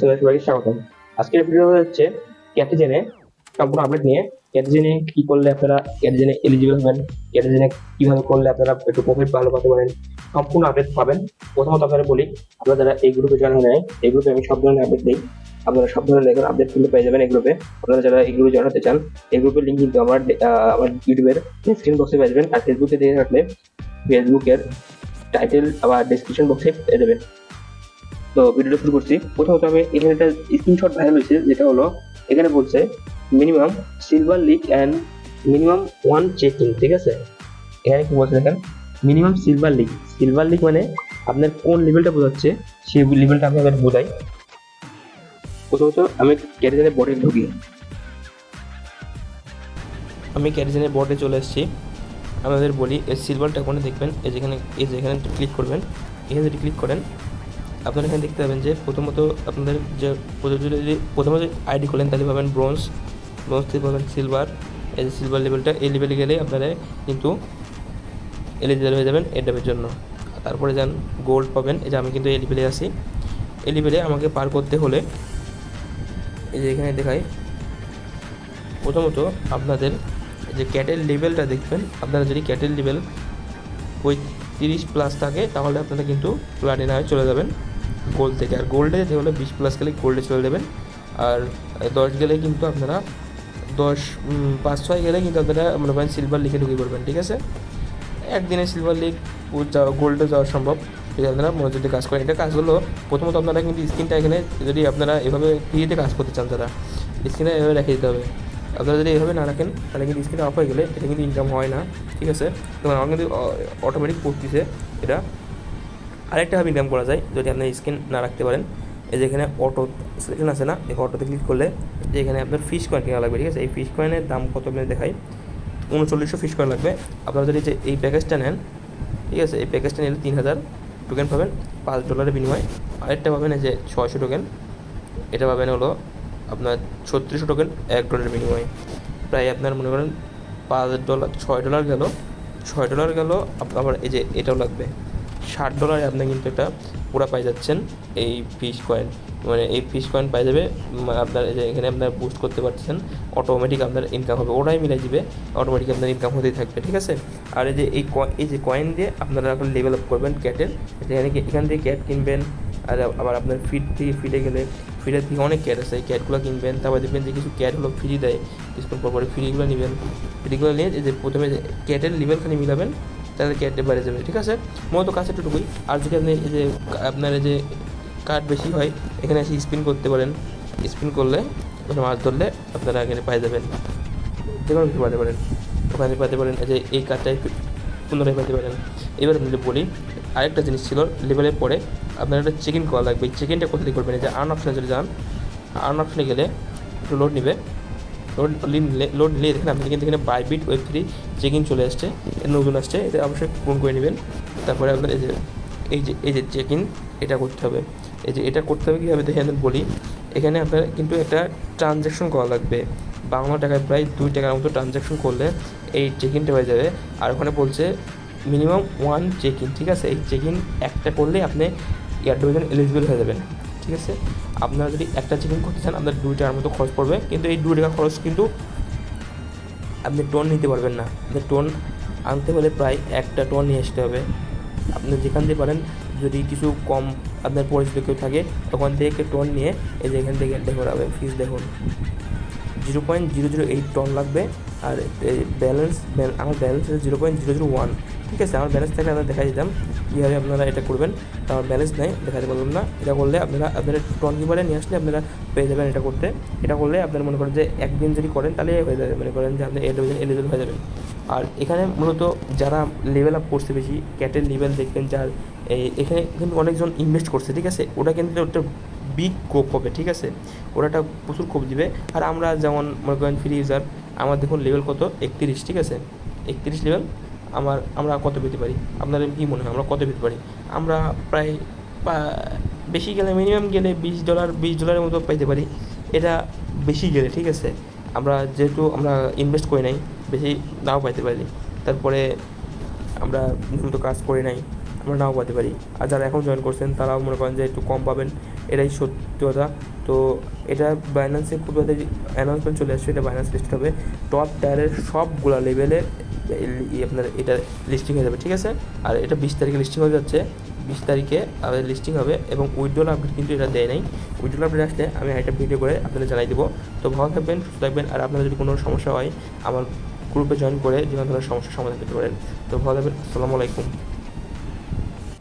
সবাইকে স্বাগতম। আজকের ভিডিও হচ্ছে ক্যাটেজেনে সম্পূর্ণ আপডেট নিয়ে। ক্যাটেজেনে কি করলে আপনারা ক্যাটেজেনে এলিজিবল হবেন, ক্যাটেজেনে কিভাবে করলে আপনারা একটু প্রফিট ভালো পাতে পারেন, সম্পূর্ণ আপডেট পাবেন। প্রথমত আপনারা বলি, আপনারা যারা এই গ্রুপে জয়েন হয়ে নেয়, এই গ্রুপে আমি সব ধরনের আপডেট দিই। আপনারা সব ধরনের আপডেট কিন্তু পেয়ে যাবেন এই গ্রুপে। আপনারা যারা এই গ্রুপে জয়েন হতে চান, এই গ্রুপের লিঙ্ক কিন্তু আমার ইউটিউবের স্ক্রিন বক্সে পেয়ে যাবেন, আর ফেসবুকে দেখে রাখলে ফেসবুকের টাইটেল আবার ডেসক্রিপশন বক্সে পেয়ে যাবেন। তো ভিডিওটা শুরু করছি। প্রথমত আমি এখানে একটা স্ক্রিনশট ভাইরাল হয়েছে, যেটা হলো এখানে বলছে minimum silver league and minimum one checking. ঠিক আছে, এখানে কি বলছে দেখেন, minimum silver league. Silver league মানে আপনার কোন লেভেলটা বোঝাচ্ছে, সেই লেভেলটা আমি আপনাদের বোঝাই। প্রথমত আমি ক্যারিজেনের বোর্ডে ঢুকি। আমি ক্যারিজেনের বোর্ডে চলে এসেছি। আমাদের বলি এই সিলভারটা কোনে দেখবেন, যেখানে ক্লিক করবেন, এখানে যদি ক্লিক করেন আপনারা এখানে দেখতে পাবেন যে প্রথমত আপনাদের যে প্রথমে যে আইডি খোলেন তাহলে পাবেন ব্রোঞ্জ থেকে পাবেন সিলভার। এই যে সিলভার লেভেলটা, এই লেভেলে গেলে আপনারা কিন্তু এলিজিবল হয়ে যাবেন এই ড্যামের জন্য। তারপরে যান গোল্ড পাবেন। এই যে আমি কিন্তু এই লেভেলে আছি। এই লেভেলে আমাকে পার করতে হলে এই যে এখানে দেখাই, প্রথমত আপনাদের যে ক্যাটেল লেভেলটা দেখবেন। আপনারা যদি ক্যাটেল লেভেল 35+ থাকে তাহলে আপনারা কিন্তু প্লাটিনামে চলে যাবেন গোল্ড থেকে। আর গোল্ডে যেগুলো 20+ গেলে গোল্ডে চলে যাবেন। আর 10 গেলে কিন্তু আপনারা 5-6 গেলে কিন্তু আপনারা মনে করেন সিলভার লিগে ঢুকে পড়বেন। ঠিক আছে, একদিনে সিলভার লিগ গোল্ডে যাওয়া সম্ভব যদি আপনারা মনোযোগ কাজ করেন। এটা কাজ হলো প্রথমত আপনারা কিন্তু স্ক্রিনটা এখানে যদি আপনারা এভাবে ফ্রিতে কাজ করতে চান, তারা স্ক্রিনে এভাবে রেখে দিতে হবে। আপনারা যদি এভাবে না রাখেন তাহলে কিন্তু স্ক্রিন অফ হয়ে গেলে এটা কিন্তু ইনকাম হয় না। ঠিক আছে, তো আমার কিন্তু অটোমেটিক করতেছে এটা। আরেকটাভাবে ইনকাম করা যায় যদি আপনি স্ক্রিন না রাখতে পারেন। এই যে এখানে অটো সিলেকশন আছে না, এই অটোতে ক্লিক করলে যে এখানে আপনার ফিশ কয়েন কেনা লাগবে। ঠিক আছে, এই ফিশ কয়েনের দাম কত আপনি দেখাই, 3900 ফিশ কয়েন লাগবে। আপনারা যদি যে এই প্যাকেজটা নেন, ঠিক আছে, এই প্যাকেজটা নিলে 3000 টোকেন পাবেন $5 বিনিময়ে। আরেকটা পাবেন এই যে 600 টোকেন, এটা পাবেন হলো আপনার 3600 টোকেন $1 বিনিময়ে। প্রায় আপনার মনে করেন $5, $6 গেল, $6 গেল। আবার এই যে এটাও লাগবে $60 আপনি কিন্তু এটা পুরো পাই যাচ্ছেন এই ফিশ কয়েন। মানে এই ফিশ কয়েন পাই যাবে আপনার এই যে এখানে আপনার বুস্ট করতে পারছেন, অটোমেটিক আপনার ইনকাম হবে, ওরাই মিলাই দিবে, অটোমেটিক আপনার ইনকাম হতেই থাকবে। ঠিক আছে, আর এই যে এই যে কয়েন দিয়ে আপনারা এখন লেভেল আপ করবেন ক্যাটের। এখান থেকে ক্যাট কিনবেন। আর আবার আপনার ফিডে গেলে ফিডের থেকে অনেক ক্যাট আছে, এই ক্যাটগুলো কিনবেন। তারপর দেখবেন যে কিছু ক্যাট হলো ফ্রি দেয়, কিছুক্ষণ পর পরে ফ্রিগুলো নেবেন। ফ্রিগুলো নিয়ে এই যে প্রথমে ক্যাটের লেভেলখানে মিলাবেন, তাহলে ক্যাটে বেড়ে যাবে। ঠিক আছে, মূলত কাছে একটুকুই। আর যদি আপনি এই যে আপনার এই যে কার্ড বেশি হয়, এখানে এসে স্পিন করতে পারেন। স্পিন করলে ওখানে মাছ ধরলে আপনারা এখানে পাই যাবেন, যে কোনো কিছু পাতে পারেন, ওখানে পাতে পারেন। এই যে এই কার্ডটাই পুনরায় পাতে পারেন। এবার আপনি বলি আরেকটা জিনিস ছিল, লেভেলের পরে আপনার একটা চেক ইন করা লাগবে। এই চেক ইনটা কোথায় করবেন, এই যে আর্ন অপশানে যদি যান, আর্ন অপশানে গেলে একটু লোড নেবে। লোড নিলে দেখেন আপনি কিন্তু এখানে বাইবিট Web3 চেক ইন চলে আসছে, নতুন আসছে, এটা অবশ্যই পূরণ করে নেবেন। তারপরে আপনার এই যে চেক ইন এটা করতে হবে। এই যে এটা করতে হবে কীভাবে দেখে আমি বলি, এখানে আপনার কিন্তু একটা ট্রানজ্যাকশন করা লাগবে। বাংলা টাকায় প্রায় $2 মতো ট্রানজ্যাকশন করলে এই চেক ইনটা হয়ে যাবে। আর ওখানে বলছে মিনিমাম 1 চেক ইন। ঠিক আছে, এই চেক ইন একটা করলেই আপনি এয়ারড্রপের জন্য এলিজিবল হয়ে যাবেন। ঠিক আছে, আপনারা যদি একটা চেক ইন করতে চান আপনার $2 মতো খরচ পড়বে, কিন্তু এই $2 খরচ কিন্তু আপনি টোন নিতে পারবেন না। আপনার টোন আনতে হলে প্রায় 1টা টোন নিয়ে আসতে হবে। আপনি যেখান থেকে পারেন, যদি কিছু কম আপনার পরিচিত কেউ থাকে ওখান থেকে টোন নিয়ে এই যে এখান থেকে দেখুন ফিস দেখুন 0.008 টন লাগবে। আর আমার ব্যালেন্স আছে 0.001। ঠিক আছে, আমার ব্যালেন্স থাকলে আপনারা দেখা দিতাম কীভাবে আপনারা এটা করবেন। আমার ব্যালেন্স নেই, দেখাতে পারলাম না। এটা করলে আপনারা টন কিপারে নিয়ে আসলে আপনারা পেয়ে যাবেন এটা করতে। এটা করলে আপনারা মনে করেন যে একদিন যদি করেন তাহলে হয়ে যাবে, মনে করেন যে আপনি এলিজিবল হয়ে যাবেন। আর এখানে মূলত যারা লেভেল আপ করছে বেশি, ক্যাটের লেভেল দেখবেন যার এখানে কিন্তু অনেকজন ইনভেস্ট করছে। ঠিক আছে, ওটা কিন্তু একটা বিগ কোপ হবে। ঠিক আছে, ওরা একটা প্রচুর কোপ দিবে। আর আমরা যেমন মনে করেন ফ্রি ইউজার, আমার দেখুন লেভেল কত 31। ঠিক আছে, 31 লেভেল। আমরা কত পেতে পারি, আপনাদের কী মনে হয় আমরা কত পেতে পারি? আমরা প্রায় বেশি গেলে মিনিমাম গেলে $20 মতো পাইতে পারি, এটা বেশি গেলে। ঠিক আছে, যেহেতু আমরা ইনভেস্ট করি নাই, বেশি নাও পাইতে পারি। তারপরে আমরা নিয়মিত কাজ করি নাই, আমরা নাও পাতে পারি। আর যারা এখন জয়েন করছেন তারাও মনে করেন যে একটু কম পাবেন, এটাই সত্যি কথা। তো এটা বাইন্যান্সে খুব তাড়াতাড়ি অ্যানাউন্সমেন্ট চলে আসছে, এটা বাইন্যান্স লিস্ট হবে, টপ টায়ারের সবগুলা লেভেলের আপনার এটা লিস্টিং হয়ে যাবে, ঠিক আছে। আর এটা 20 তারিখে লিস্টিং হয়ে যাচ্ছে, 20 তারিখে আমাদের লিস্টিং হবে। এবং উইথড্রল আপডেট কিন্তু এটা দেয় নাই, উইথড্রল আপডেট আসলে আমি একটা ভিডিও করে আপনাদের জানাই দেবো। তো ভালো থাকবেন, সুস্থ থাকবেন, আর আপনাদের যদি কোনো সমস্যা হয় আমার গ্রুপে জয়েন করে যে কোনো ধরনের সমস্যার সমাধান পেতে পারেন। তো ভালো থাকবেন, আসসালামু আলাইকুম।